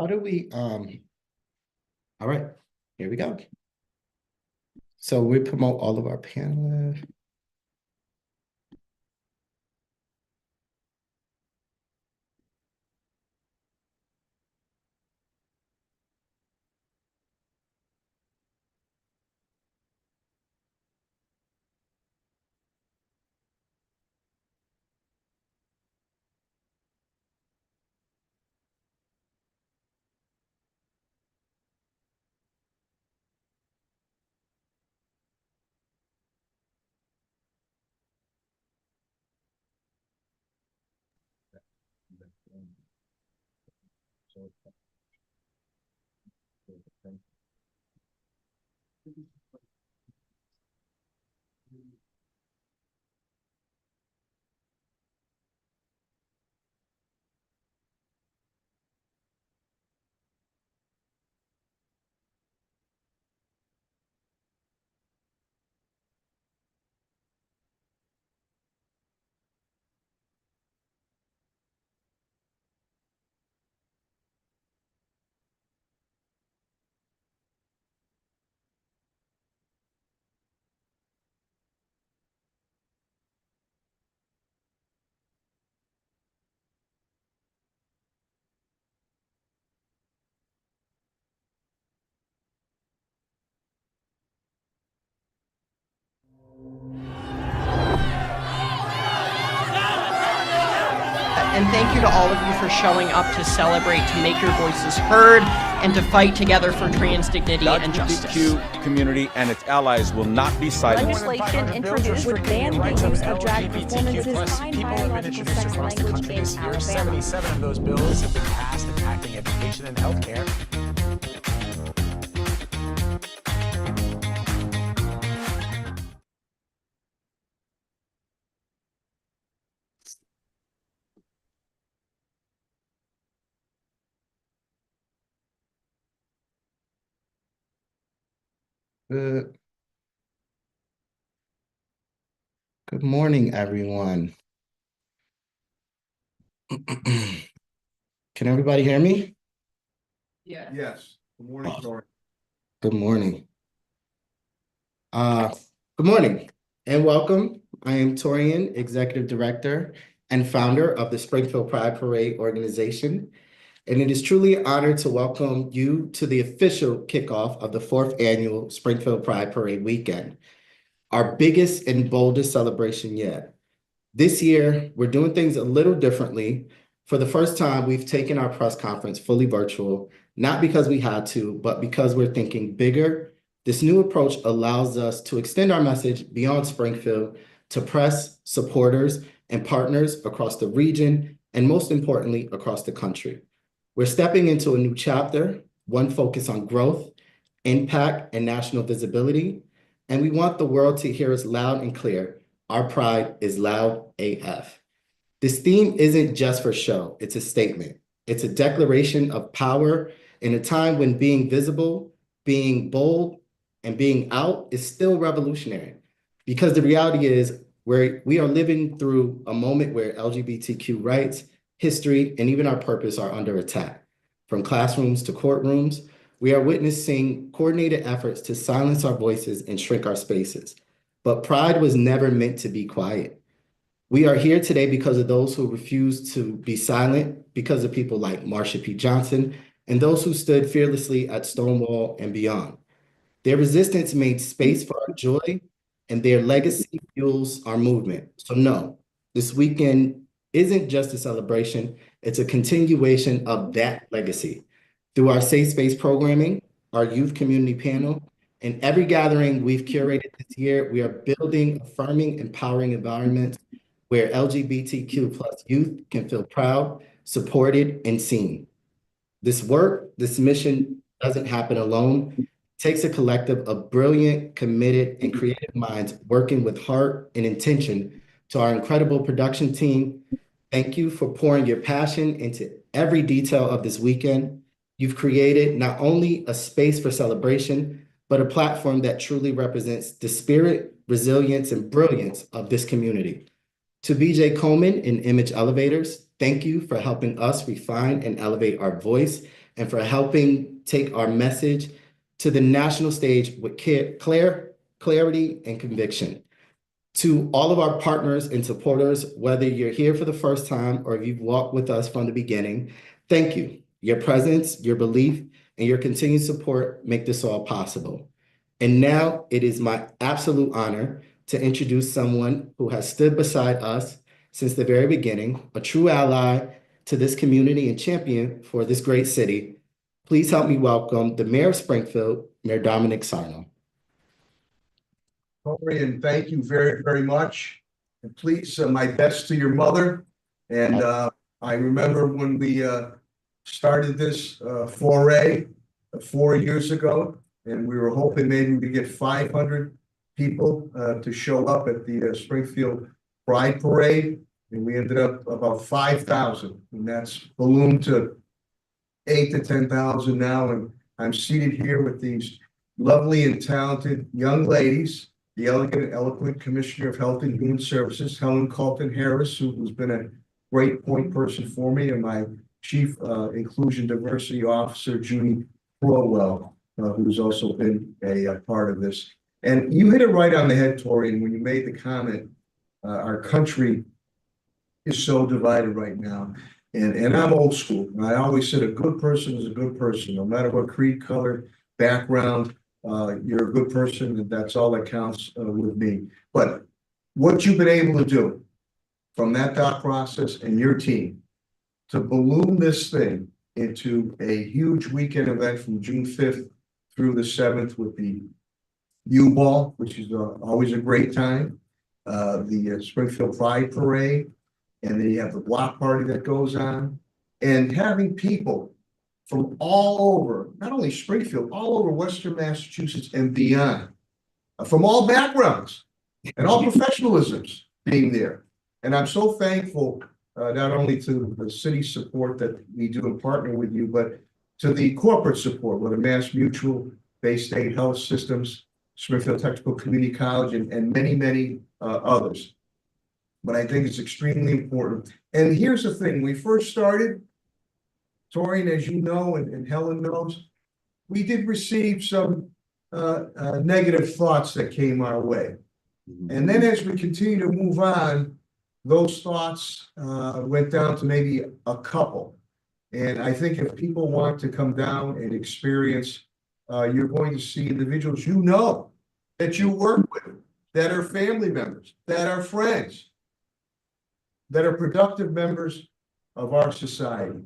How do we, all right, here we go. So we promote all of our panelists. And thank you to all of you for showing up to celebrate, to make your voices heard, and to fight together for trans dignity and justice. The LGBTQ community and its allies will not be silenced. Legislation introduced would ban the use of drag performances and biological sex language in Alabama. 77 of those bills have been passed impacting education and healthcare. Good morning, everyone. Can everybody hear me? Yeah. Yes. Good morning, Tori. Good morning. Good morning and welcome. I am Torian, Executive Director and founder of the Springfield Pride Parade organization. And it is truly an honor to welcome you to the official kickoff of the 4th annual Springfield Pride Parade weekend, our biggest and boldest celebration yet. This year, we're doing things a little differently. For the first time, we've taken our press conference fully virtual, not because we had to, but because we're thinking bigger. This new approach allows us to extend our message beyond Springfield to press, supporters, and partners across the region, and most importantly, across the country. We're stepping into a new chapter, one focused on growth, impact, and national visibility. And we want the world to hear us loud and clear. Our pride is loud AF. This theme isn't just for show, it's a statement. It's a declaration of power in a time when being visible, being bold, and being out is still revolutionary. Because the reality is we are living through a moment where LGBTQ rights, history, and even our purpose are under attack. From classrooms to courtrooms, we are witnessing coordinated efforts to silence our voices and shrink our spaces. But pride was never meant to be quiet. We are here today because of those who refused to be silent, because of people like Marsha P. Johnson, and those who stood fearlessly at Stonewall and beyond. Their resistance made space for our joy, and their legacy fuels our movement. So no, this weekend isn't just a celebration, it's a continuation of that legacy. Through our safe space programming, our youth community panel, and every gathering we've curated this year, we are building affirming, empowering environments where LGBTQ+ youth can feel proud, supported, and seen. This work, this mission doesn't happen alone. It takes a collective of brilliant, committed, and creative minds working with heart and intention. To our incredible production team, thank you for pouring your passion into every detail of this weekend. You've created not only a space for celebration, but a platform that truly represents the spirit, resilience, and brilliance of this community. To BJ Coleman and Image Elevators, thank you for helping us refine and elevate our voice and for helping take our message to the national stage with clarity and conviction. To all of our partners and supporters, whether you're here for the first time or if you've walked with us from the beginning, thank you. Your presence, your belief, and your continued support make this all possible. And now it is my absolute honor to introduce someone who has stood beside us since the very beginning, a true ally to this community and champion for this great city. Please help me welcome the Mayor of Springfield, Mayor Dominic Sarno. Tori, and thank you very, very much. And please, my best to your mother. And I remember when we started this foray 4 years ago, and we were hoping maybe we get 500 people to show up at the Springfield Pride Parade, and we ended up about 5,000, and that's ballooned to 8,000 to 10,000 now. And I'm seated here with these lovely and talented young ladies, the elegant and eloquent Commissioner of Health and Human Services, Helen Colton Harris, who's been a great point person for me, and my Chief Inclusion Diversity Officer, Judy Crowell, who's also been a part of this. And you hit it right on the head, Tori, and when you made the comment, our country is so divided right now. And I'm old school. I always said a good person is a good person, no matter what creed, color, background. You're a good person, and that's all that counts with me. But what you've been able to do from that thought process and your team to balloon this thing into a huge weekend event from June 5th through the 7th with the U-Ball, which is always a great time, the Springfield Pride Parade, and then you have the block party that goes on, and having people from all over, not only Springfield, all over Western Massachusetts and beyond, from all backgrounds and all professionalisms being there. And I'm so thankful not only to the city support that we do and partner with you, but to the corporate support, whether Mass Mutual, Bay State Health Systems, Springfield Technical Community College, and many, many others. But I think it's extremely important. And here's the thing, we first started, Tori, as you know, and Helen knows, we did receive some negative thoughts that came our way. And then as we continue to move on, those thoughts went down to maybe a couple. And I think if people want to come down and experience, you're going to see individuals you know, that you work with, that are family members, that are friends, that are productive members of our society.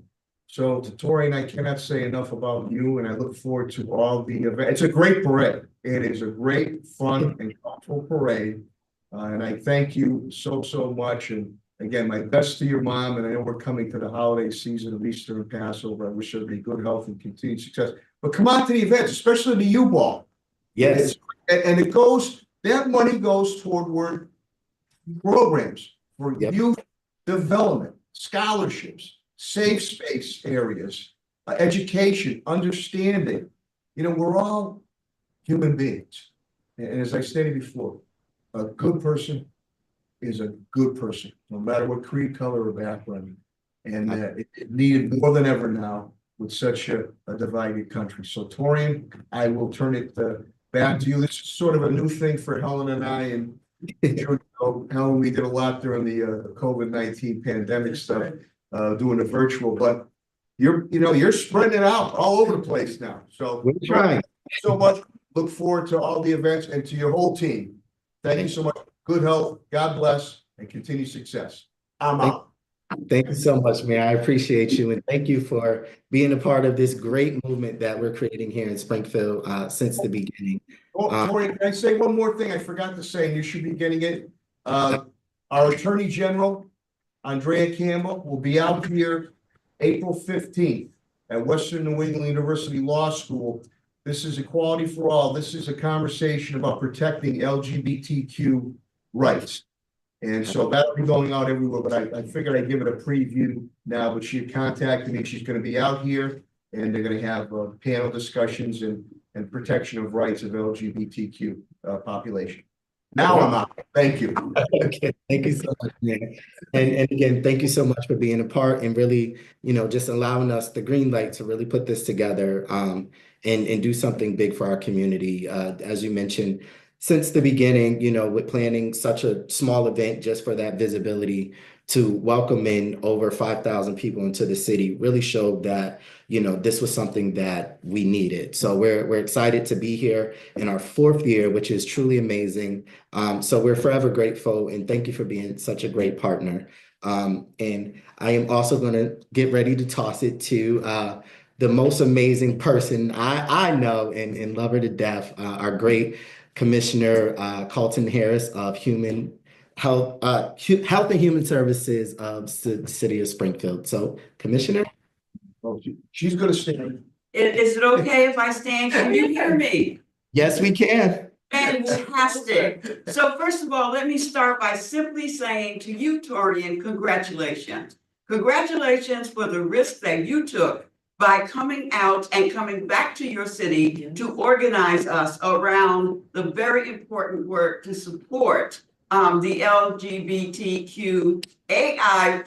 So to Tori and I cannot say enough about you, and I look forward to all the events. It's a great parade. It is a great, fun, and thoughtful parade. And I thank you so, so much. And again, my best to your mom. And I know we're coming to the holiday season of Easter and Passover. I wish her be good health and continued success. But come out to the events, especially the U-Ball. Yes. And it goes, that money goes toward programs for youth development, scholarships, safe space areas, education, understanding. You know, we're all human beings. And as I stated before, a good person is a good person, no matter what creed, color, or background. And it needed more than ever now with such a divided country. So, Torian, I will turn it back to you. This is sort of a new thing for Helen and I. And Helen, we did a lot during the COVID-19 pandemic stuff, doing it virtual. But you're spreading it out all over the place now. So we're trying so much. Look forward to all the events and to your whole team. Thank you so much. Good health. God bless and continued success. I'm out. Thank you so much, Mayor. I appreciate you. And thank you for being a part of this great movement that we're creating here in Springfield since the beginning. Tori, can I say one more thing? I forgot to say, and you should be getting it. Our Attorney General, Andrea Campbell, will be out here April 15th at Western New England University Law School. This is Equality for All. This is a conversation about protecting LGBTQ rights. And so that'll be going out everywhere, but I figured I'd give it a preview now, but she had contacted me. She's going to be out here and they're going to have panel discussions and protection of rights of LGBTQ population. Now I'm out. Thank you. Okay, thank you so much, man. And again, thank you so much for being a part and really, just allowing us the green light to really put this together and do something big for our community. As you mentioned, since the beginning, with planning such a small event just for that visibility to welcome in over 5,000 people into the city really showed that, this was something that we needed. So we're excited to be here in our 4th year, which is truly amazing. So we're forever grateful and thank you for being such a great partner. And I am also going to get ready to toss it to the most amazing person I know and love her to death, our great Commissioner Carlton Harris of Health and Human Services of the City of Springfield. So, Commissioner. Oh, she's gonna stand. Is it okay if I stand? Can you hear me? Yes, we can. Fantastic. So first of all, let me start by simply saying to you, Torian, congratulations. Congratulations for the risk that you took by coming out and coming back to your city to organize us around the very important work to support the LGBTQAI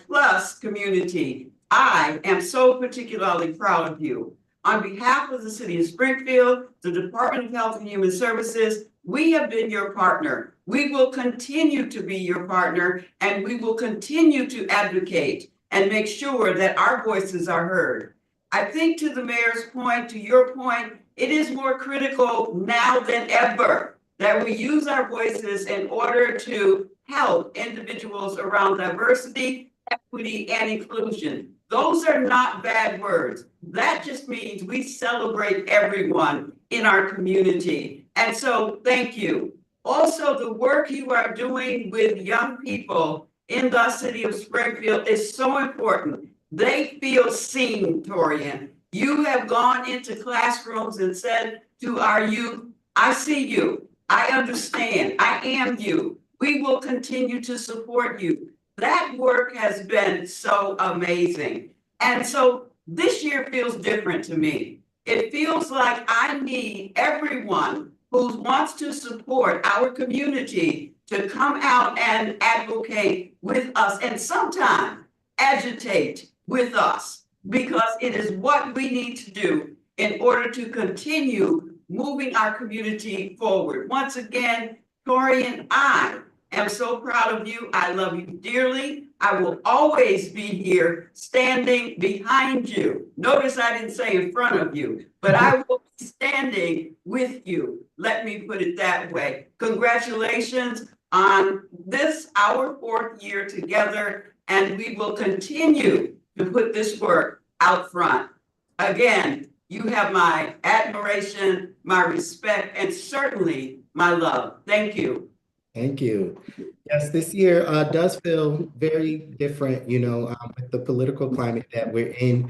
plus community. I am so particularly proud of you. On behalf of the City of Springfield, the Department of Health and Human Services, we have been your partner. We will continue to be your partner, and we will continue to advocate and make sure that our voices are heard. I think to the mayor's point, to your point, it is more critical now than ever that we use our voices in order to help individuals around diversity, equity, and inclusion. Those are not bad words. That just means we celebrate everyone in our community. And so thank you. Also, the work you are doing with young people in the city of Springfield is so important. They feel seen, Torian. You have gone into classrooms and said to our youth, I see you. I understand. I am you. We will continue to support you. That work has been so amazing. And so this year feels different to me. It feels like I need everyone who wants to support our community to come out and advocate with us and sometimes agitate with us, because it is what we need to do in order to continue moving our community forward. Once again, Torian, I am so proud of you. I love you dearly. I will always be here standing behind you. Notice I didn't say in front of you, but I will be standing with you. Let me put it that way. Congratulations on this, our 4th year together, and we will continue to put this work out front. Again, you have my admiration, my respect, and certainly my love. Thank you. Thank you. Yes, this year does feel very different, with the political climate that we're in.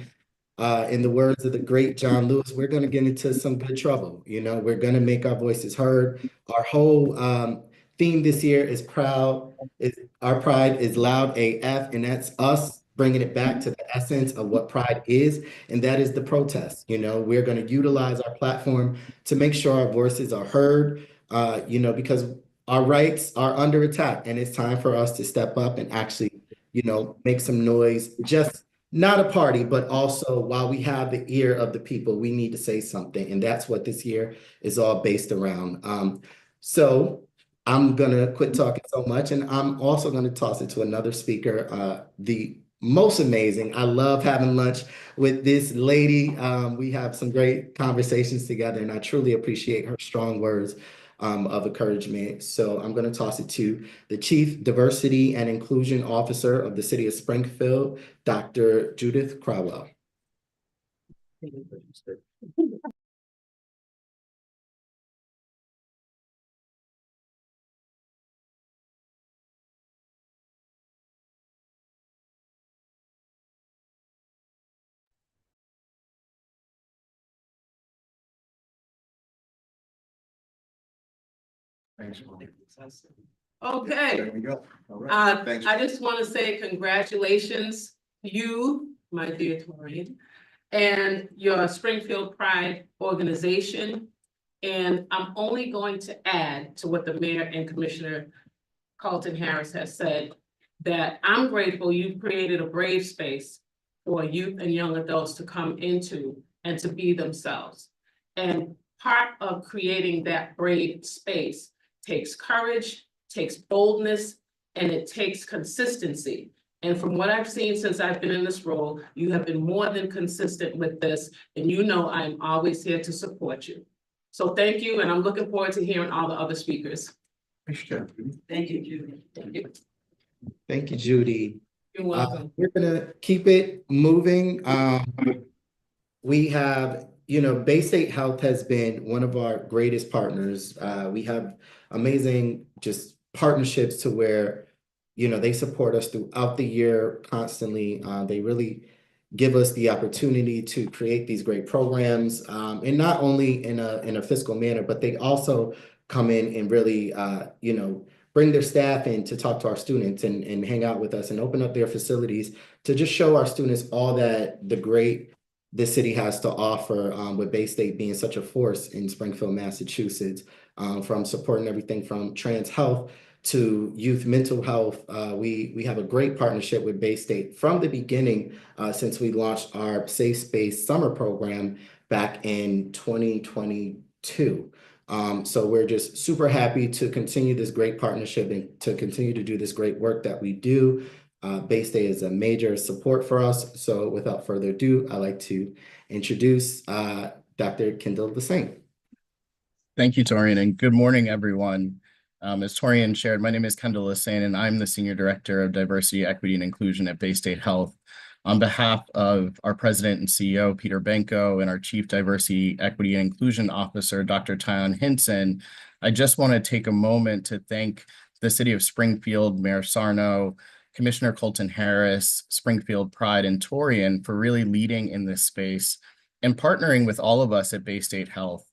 In the words of the great John Lewis, we're going to get into some good trouble. We're going to make our voices heard. Our whole theme this year is proud. Our pride is loud AF, and that's us bringing it back to the essence of what pride is, and that is the protest. We're going to utilize our platform to make sure our voices are heard, because our rights are under attack, and it's time for us to step up and actually, make some noise. Just not a party, but also while we have the ear of the people, we need to say something, and that's what this year is all based around. So I'm gonna quit talking so much, and I'm also gonna toss it to another speaker, the most amazing. I love having lunch with this lady. We have some great conversations together, and I truly appreciate her strong words of encouragement. So I'm going to toss it to the Chief Diversity and Inclusion Officer of the City of Springfield, Dr. Judith Crowell. Thanks, Mom. Okay, There we go. All right. Thanks. I just want to say congratulations to you, my dear Torian, and your Springfield Pride organization. And I'm only going to add to what the mayor and Commissioner Carlton Harris has said, that I'm grateful you've created a brave space for youth and young adults to come into and to be themselves. And part of creating that brave space takes courage, takes boldness, and it takes consistency. And from what I've seen since I've been in this role, you have been more than consistent with this, and you know I'm always here to support you. So thank you, and I'm looking forward to hearing all the other speakers. Thank you, Judy. Thank you. Thank you, Judy. You're welcome. We're gonna keep it moving. We have, Bay State Health has been one of our greatest partners. We have amazing just partnerships to where, they support us throughout the year constantly. They really give us the opportunity to create these great programs, and not only in a fiscal manner, but they also come in and really, bring their staff in to talk to our students and hang out with us and open up their facilities to just show our students all that the great this city has to offer, with Bay State being such a force in Springfield, Massachusetts, from supporting everything from trans health to youth mental health. We have a great partnership with Bay State from the beginning, since we launched our Safe Space Summer Program back in 2022. So we're just super happy to continue this great partnership and to continue to do this great work that we do. Bay State is a major support for us. So without further ado, I'd like to introduce Dr. Kendall Lassane. Thank you, Torian, and good morning, everyone. As Torian shared, my name is Kendall Lassane, and I'm the Senior Director of Diversity, Equity, and Inclusion at Bay State Health. On behalf of our President and CEO, Peter Benko, and our Chief Diversity, Equity, and Inclusion Officer, Dr. Tyon Hinson, I just want to take a moment to thank the City of Springfield, Mayor Sarno, Commissioner Colton Harris, Springfield Pride, and Torian for really leading in this space and partnering with all of us at Bay State Health.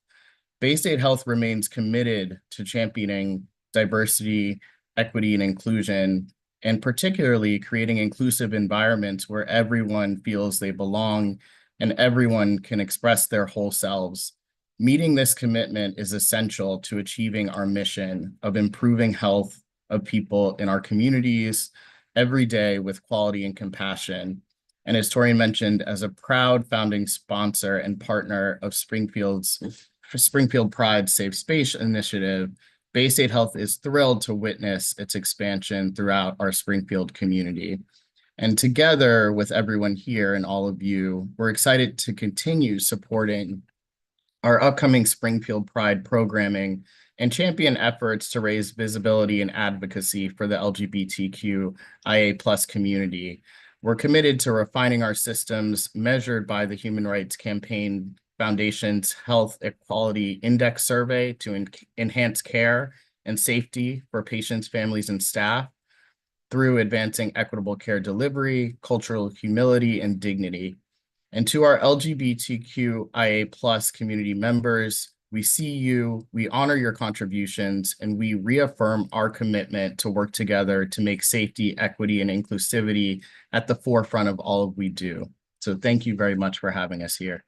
Bay State Health remains committed to championing diversity, equity, and inclusion, and particularly creating inclusive environments where everyone feels they belong and everyone can express their whole selves. Meeting this commitment is essential to achieving our mission of improving health of people in our communities every day with quality and compassion. And as Torian mentioned, as a proud founding sponsor and partner of Springfield Pride Safe Space Initiative, Bay State Health is thrilled to witness its expansion throughout our Springfield community. And together with everyone here and all of you, we're excited to continue supporting our upcoming Springfield Pride programming and champion efforts to raise visibility and advocacy for the LGBTQIA+ community. We're committed to refining our systems measured by the Human Rights Campaign Foundation's Health Equality Index Survey to enhance care and safety for patients, families, and staff through advancing equitable care delivery, cultural humility, and dignity. And to our LGBTQIA+ community members, we see you, we honor your contributions, and we reaffirm our commitment to work together to make safety, equity, and inclusivity at the forefront of all we do. So thank you very much for having us here.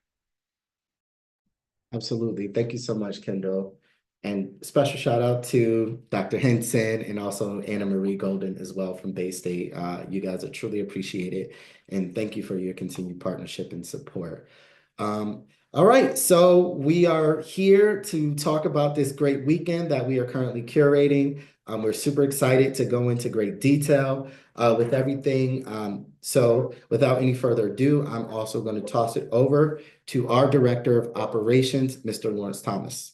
Absolutely. Thank you so much, Kendall. And special shout out to Dr. Henson and also Anna Marie Golden as well from Bay State. You guys are truly appreciated. And thank you for your continued partnership and support. All right, so we are here to talk about this great weekend that we are currently curating. We're super excited to go into great detail with everything. So without any further ado, I'm also going to toss it over to our Director of Operations, Mr. Lawrence Thomas.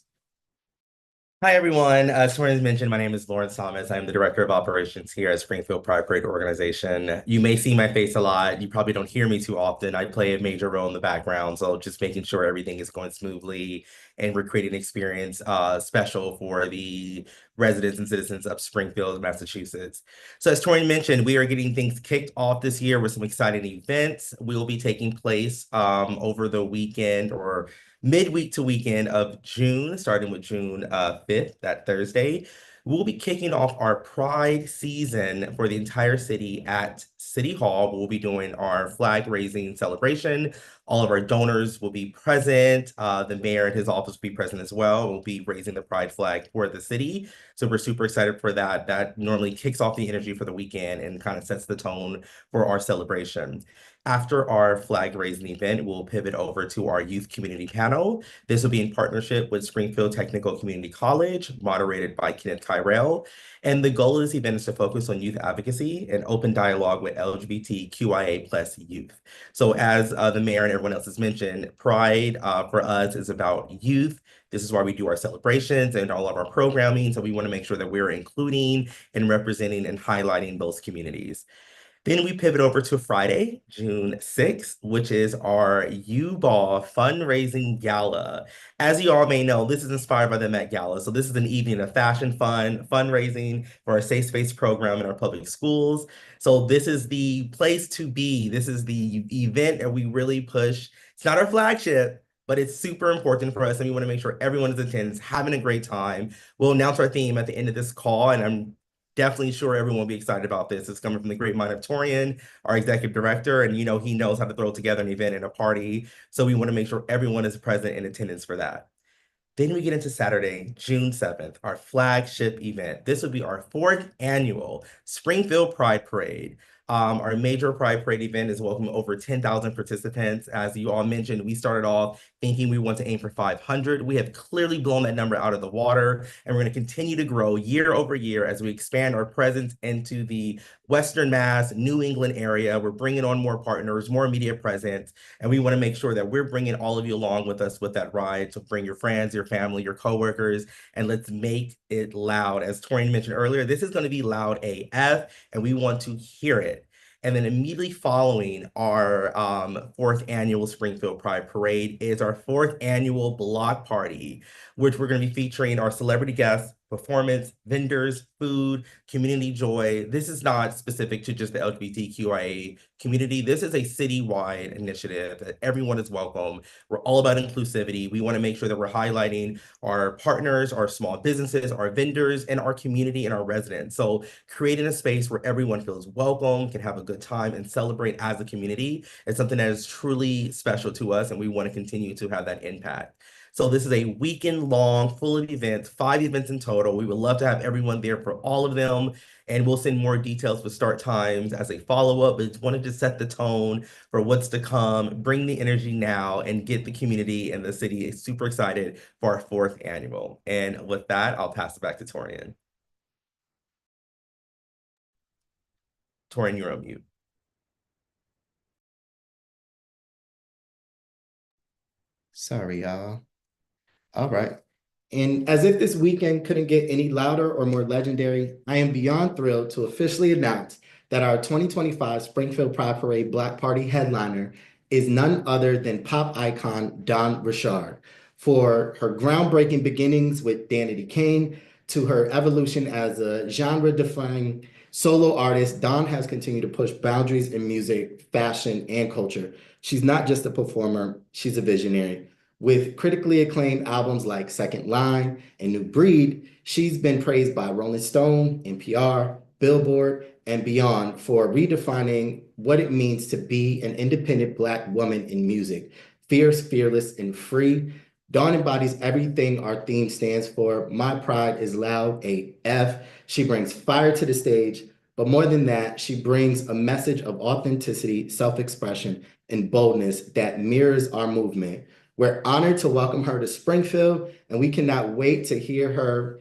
Hi, everyone. As Torian mentioned, my name is Lawrence Thomas. I'm the Director of Operations here at Springfield Pride Parade Organization. You may see my face a lot. You probably don't hear me too often. I play a major role in the background, so just making sure everything is going smoothly and we're creating an experience special for the residents and citizens of Springfield, Massachusetts. So as Torian mentioned, we are getting things kicked off this year with some exciting events. Will be taking place over the weekend or midweek to weekend of June, starting with June 5th, that Thursday. We'll be kicking off our Pride season for the entire city at City Hall. We'll be doing our flag raising celebration. All of our donors will be present. The mayor and his office will be present as well. We'll be raising the Pride flag for the city. So we're super excited for that. That normally kicks off the energy for the weekend and kind of sets the tone for our celebration. After our flag raising event, we'll pivot over to our youth community panel. This will be in partnership with Springfield Technical Community College, moderated by Kenneth Tyrell. And the goal of this event is to focus on youth advocacy and open dialogue with LGBTQIA plus youth. So as the mayor and everyone else has mentioned, Pride for us is about youth. This is why we do our celebrations and all of our programming. So we want to make sure that we're including and representing and highlighting those communities. Then we pivot over to Friday, June 6th, which is our U-Ball fundraising gala. As you all may know, this is inspired by the Met Gala. So this is an evening of fashion fun, fundraising for our Safe Space program in our public schools. So this is the place to be. This is the event that we really push. It's not our flagship, but it's super important for us, and we want to make sure everyone is attending, having a great time. We'll announce our theme at the end of this call, and I'm definitely sure everyone will be excited about this. It's coming from the great mind of Torian, our executive director, and he knows how to throw together an event and a party. So we want to make sure everyone is present in attendance for that. Then we get into Saturday, June 7th, our flagship event. This will be our 4th annual Springfield Pride Parade. Our major Pride Parade event is welcoming over 10,000 participants. As you all mentioned, we started off thinking we want to aim for 500. We have clearly blown that number out of the water, and we're going to continue to grow year over year as we expand our presence into the Western Mass, New England area. We're bringing on more partners, more media presence, and we want to make sure that we're bringing all of you along with us with that ride. So bring your friends, your family, your coworkers, and let's make it loud. As Torian mentioned earlier, this is going to be loud AF, and we want to hear it. And then immediately following our 4th annual Springfield Pride Parade is our 4th annual block party, which we're going to be featuring our celebrity guests, performance, vendors, food, community joy. This is not specific to just the LGBTQIA community. This is a citywide initiative that everyone is welcome. We're all about inclusivity. We want to make sure that we're highlighting our partners, our small businesses, our vendors, and our community and our residents. So creating a space where everyone feels welcome, can have a good time, and celebrate as a community is something that is truly special to us, and we want to continue to have that impact. So this is a weekend long, full of events, 5 events in total. We would love to have everyone there for all of them. And we'll send more details with start times as a follow-up, but just wanted to set the tone for what's to come, bring the energy now, and get the community and the city super excited for our 4th annual. And with that, I'll pass it back to Torian. Torian, you're on mute. Sorry, y'all. All right. And as if this weekend couldn't get any louder or more legendary, I am beyond thrilled to officially announce that our 2025 Springfield Pride Parade Black Party headliner is none other than pop icon Dawn Richard. For her groundbreaking beginnings with Danity Kane to her evolution as a genre-defining solo artist, Dawn has continued to push boundaries in music, fashion, and culture. She's not just a performer, she's a visionary. With critically acclaimed albums like Second Line and New Breed, she's been praised by Rolling Stone, NPR, Billboard, and beyond for redefining what it means to be an independent Black woman in music. Fierce, fearless, and free. Dawn embodies everything our theme stands for. My pride is loud AF. She brings fire to the stage, but more than that, she brings a message of authenticity, self-expression, and boldness that mirrors our movement. We're honored to welcome her to Springfield, and we cannot wait to hear her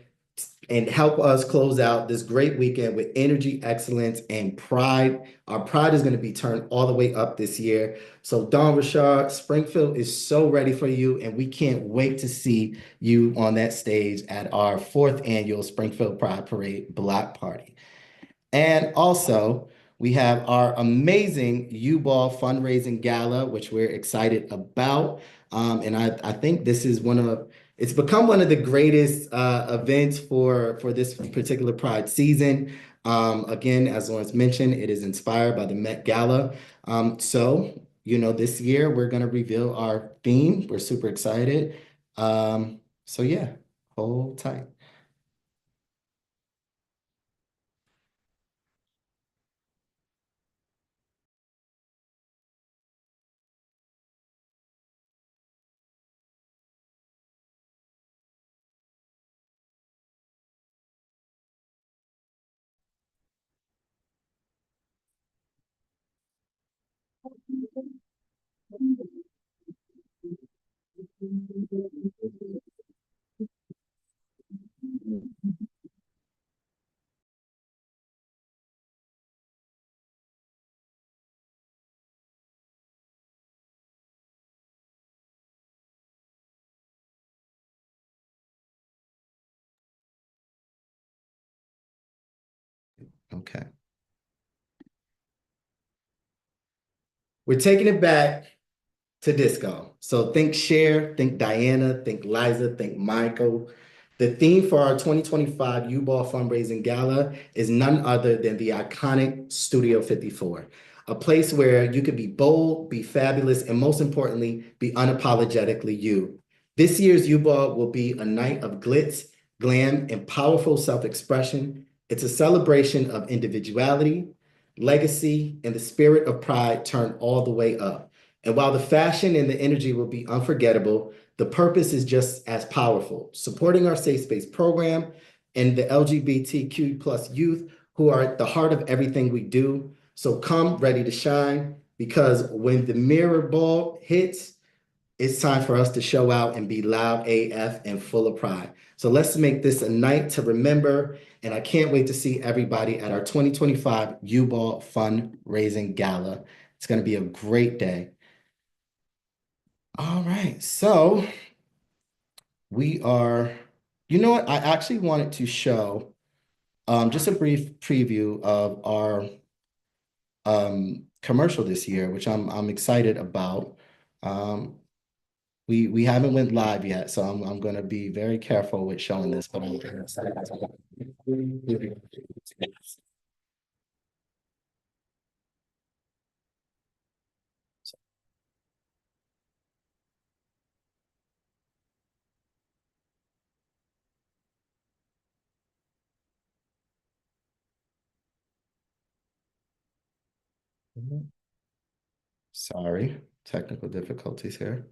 and help us close out this great weekend with energy, excellence, and pride. Our pride is going to be turned all the way up this year. So Dawn Richard, Springfield is so ready for you, and we can't wait to see you on that stage at our 4th annual Springfield Pride Parade Block Party. And also, we have our amazing U-Ball fundraising gala, which we're excited about. And I think this is it's become one of the greatest events for this particular Pride season. Again, as Lawrence mentioned, it is inspired by the Met Gala. So, this year we're going to reveal our theme. We're super excited. So yeah, hold tight. Okay. We're taking it back to disco. So think Cher, think Diana, think Liza, think Michael. The theme for our 2025 U-Ball Fundraising Gala is none other than the iconic Studio 54, a place where you could be bold, be fabulous, and most importantly, be unapologetically you. This year's U-Ball will be a night of glitz, glam, and powerful self-expression. It's a celebration of individuality, legacy, and the spirit of pride turned all the way up. And while the fashion and the energy will be unforgettable, the purpose is just as powerful, supporting our safe space program and the LGBTQ plus youth who are at the heart of everything we do. So come ready to shine, because when the mirror ball hits, it's time for us to show out and be loud AF and full of pride. So let's make this a night to remember. And I can't wait to see everybody at our 2025 U-Ball Fundraising Gala. It's going to be a great day. All right, so we are, you know what? I actually wanted to show just a brief preview of our commercial this year, which I'm excited about. We haven't went live yet, so I'm going to be very careful with showing this, but I'm excited. Sorry, technical difficulties here.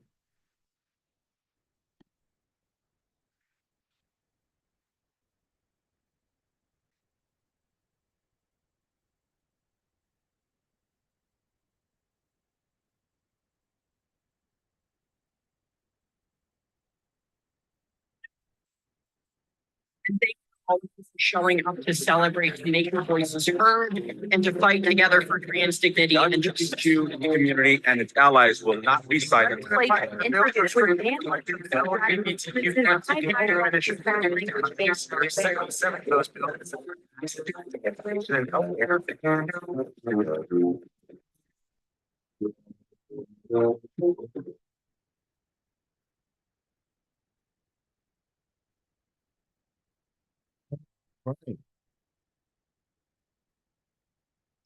And thank you all for showing up to celebrate, to make your voices heard, and to fight together for trans dignity and justice. LGBTQ community and its allies will not be silent. Right.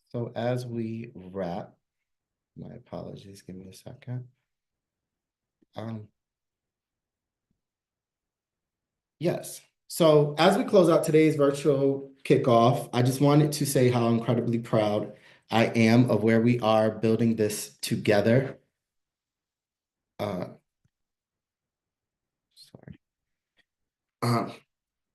So as we wrap, my apologies, give me a second. Yes. So as we close out today's virtual kickoff, I just wanted to say how incredibly proud I am of where we are building this together.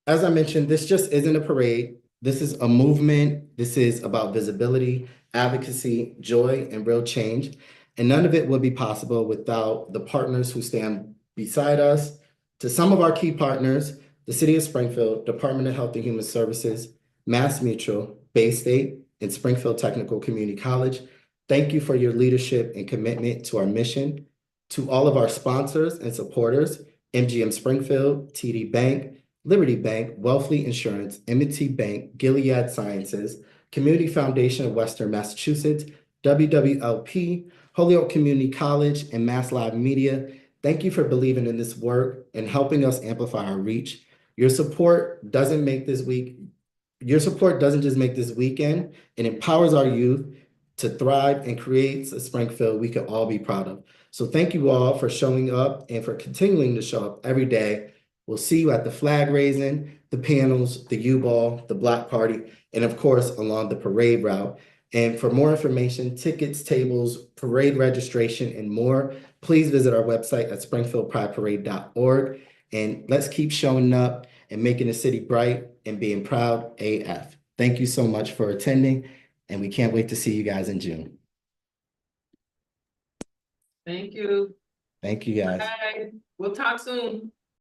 As I mentioned, this just isn't a parade. This is a movement. This is about visibility, advocacy, joy, and real change. And none of it would be possible without the partners who stand beside us. To some of our key partners, the City of Springfield, Department of Health and Human Services, Mass Mutual, Bay State, and Springfield Technical Community College, thank you for your leadership and commitment to our mission. To all of our sponsors and supporters, MGM Springfield, TD Bank, Liberty Bank, Wealthly Insurance, M&T Bank, Gilead Sciences, Community Foundation of Western Massachusetts, WWLP, Holyoke Community College, and Mass Live Media, thank you for believing in this work and helping us amplify our reach. Your support doesn't just make this weekend, it empowers our youth to thrive and creates a Springfield we can all be proud of. So thank you all for showing up and for continuing to show up every day. We'll see you at the flag raising, the panels, the U-Ball, the block party, and of course, along the parade route. And for more information, tickets, tables, parade registration, and more, please visit our website at springfieldprideparade.org. And let's keep showing up and making the city bright and being proud AF. Thank you so much for attending, and we can't wait to see you guys in June. Thank you. Thank you, guys. Bye. We'll talk soon.